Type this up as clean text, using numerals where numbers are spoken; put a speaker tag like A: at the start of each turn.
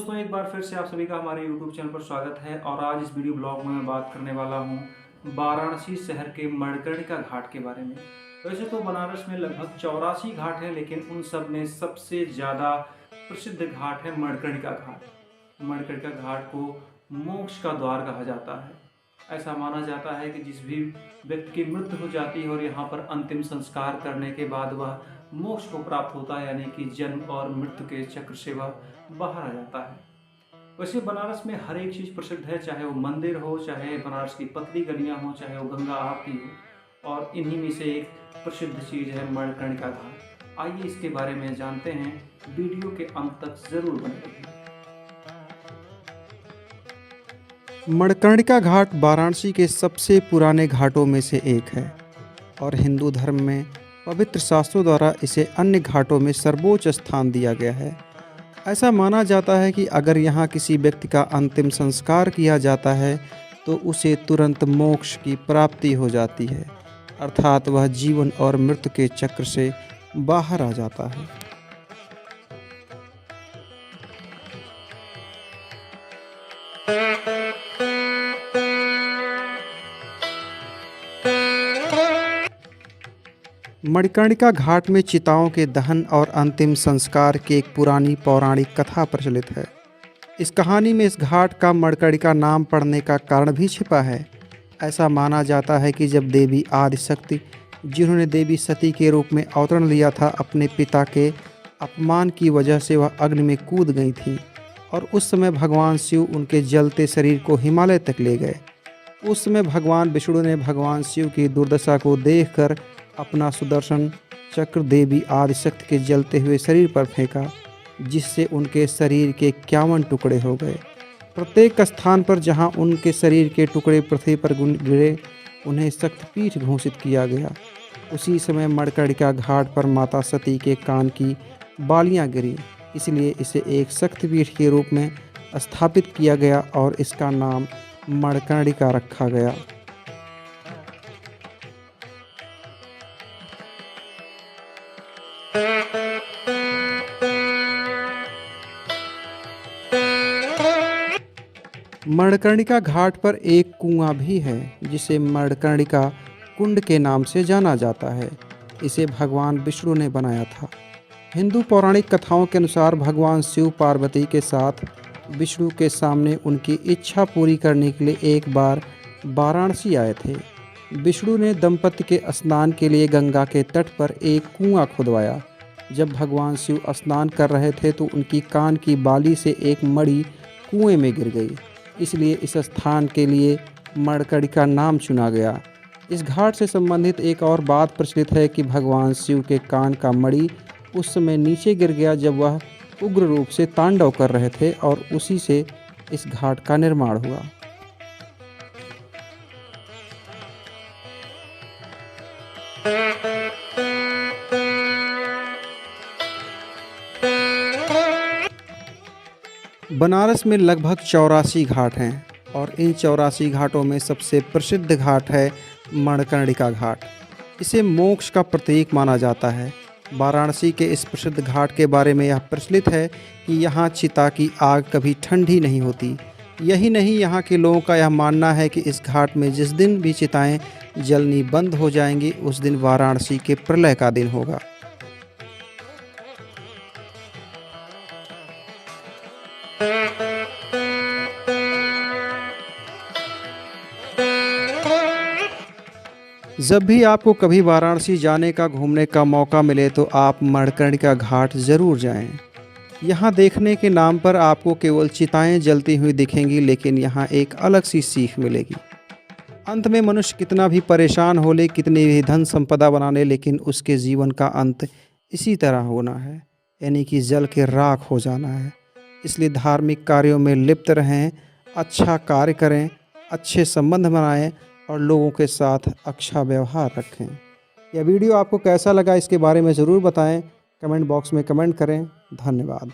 A: दोस्तों, एक बार फिर से आप सभी का हमारे YouTube चैनल पर स्वागत है। और आज इस वीडियो ब्लॉग में मैं बात करने वाला हूँ वाराणसी शहर के मणिकर्णिका घाट के बारे में। वैसे तो बनारस में लगभग 84 घाट हैं, लेकिन उन सब में सबसे ज़्यादा प्रसिद्ध घाट है मणिकर्णिका घाट। मणिकर्णिका घाट को मोक्ष का द्वार कहा जाता है। ऐसा माना जाता है कि जिस भी व्यक्ति की मृत्यु हो जाती है और यहाँ पर अंतिम संस्कार करने के बाद वह मोक्ष को प्राप्त होता है, यानी कि जन्म और मृत्यु के चक्र से वह बाहर आ जाता है। वैसे बनारस में हर एक चीज़ प्रसिद्ध है, चाहे वो मंदिर हो, चाहे बनारस की पतली गलियाँ हो, चाहे वो गंगा आरती हो, और इन्हीं में से एक प्रसिद्ध चीज़ है मणिकर्णिका घाट। आइए इसके बारे में जानते हैं, वीडियो के अंत तक ज़रूर बने रहिए।
B: मणिकर्णिका घाट वाराणसी के सबसे पुराने घाटों में से एक है और हिंदू धर्म में पवित्र शास्त्रों द्वारा इसे अन्य घाटों में सर्वोच्च स्थान दिया गया है। ऐसा माना जाता है कि अगर यहाँ किसी व्यक्ति का अंतिम संस्कार किया जाता है तो उसे तुरंत मोक्ष की प्राप्ति हो जाती है, अर्थात वह जीवन और मृत्यु के चक्र से बाहर आ जाता है। मणिकर्णिका घाट में चिताओं के दहन और अंतिम संस्कार की एक पुरानी पौराणिक कथा प्रचलित है। इस कहानी में इस घाट का मणिकर्णिका नाम पड़ने का कारण भी छिपा है। ऐसा माना जाता है कि जब देवी आदिशक्ति, जिन्होंने देवी सती के रूप में अवतरण लिया था, अपने पिता के अपमान की वजह से वह अग्नि में कूद गई थी और उस समय भगवान शिव उनके जलते शरीर को हिमालय तक ले गए। उस समय भगवान विष्णु ने भगवान शिव की दुर्दशा को देखकर अपना सुदर्शन चक्र देवी आदिशक्ति के जलते हुए शरीर पर फेंका, जिससे उनके शरीर के 51 टुकड़े हो गए। प्रत्येक स्थान पर जहां उनके शरीर के टुकड़े पृथ्वी पर गिरे, उन्हें शक्तिपीठ घोषित किया गया। उसी समय मणिकर्णिका घाट पर माता सती के कान की बालियां गिरी, इसलिए इसे एक शक्तिपीठ के रूप में स्थापित किया गया और इसका नाम मणिकर्णिका रखा गया। मणिकर्णिका घाट पर एक कुआं भी है, जिसे मणिकर्णिका कुंड के नाम से जाना जाता है। इसे भगवान विष्णु ने बनाया था। हिंदू पौराणिक कथाओं के अनुसार भगवान शिव पार्वती के साथ विष्णु के सामने उनकी इच्छा पूरी करने के लिए एक बार वाराणसी आए थे। विष्णु ने दंपति के स्नान के लिए गंगा के तट पर एक कुआं खुदवाया। जब भगवान शिव स्नान कर रहे थे तो उनकी कान की बाली से एक मणि कुएं में गिर गई, इसलिए इस स्थान के लिए मणिकर्णिका नाम चुना गया। इस घाट से संबंधित एक और बात प्रचलित है कि भगवान शिव के कान का मणि उस समय नीचे गिर गया जब वह उग्र रूप से तांडव कर रहे थे और उसी से इस घाट का निर्माण हुआ। बनारस में लगभग 84 घाट हैं और इन 84 घाटों में सबसे प्रसिद्ध घाट है मणिकर्णिका घाट। इसे मोक्ष का प्रतीक माना जाता है। वाराणसी के इस प्रसिद्ध घाट के बारे में यह प्रचलित है कि यहाँ चिता की आग कभी ठंडी नहीं होती। यही नहीं, यहाँ के लोगों का यह मानना है कि इस घाट में जिस दिन भी चिताएं जलनी बंद हो जाएंगी, उस दिन वाराणसी के प्रलय का दिन होगा। जब भी आपको कभी वाराणसी जाने का, घूमने का मौका मिले तो आप मणिकर्णिका घाट ज़रूर जाएं। यहाँ देखने के नाम पर आपको केवल चिताएं जलती हुई दिखेंगी, लेकिन यहाँ एक अलग सी सीख मिलेगी। अंत में मनुष्य कितना भी परेशान हो ले, कितनी भी धन संपदा बना ले, लेकिन उसके जीवन का अंत इसी तरह होना है, यानी कि जल के राख हो जाना है। इसलिए धार्मिक कार्यों में लिप्त रहें, अच्छा कार्य करें, अच्छे संबंध बनाएं और लोगों के साथ अच्छा व्यवहार रखें। यह वीडियो आपको कैसा लगा, इसके बारे में ज़रूर बताएं। कमेंट बॉक्स में कमेंट करें। धन्यवाद।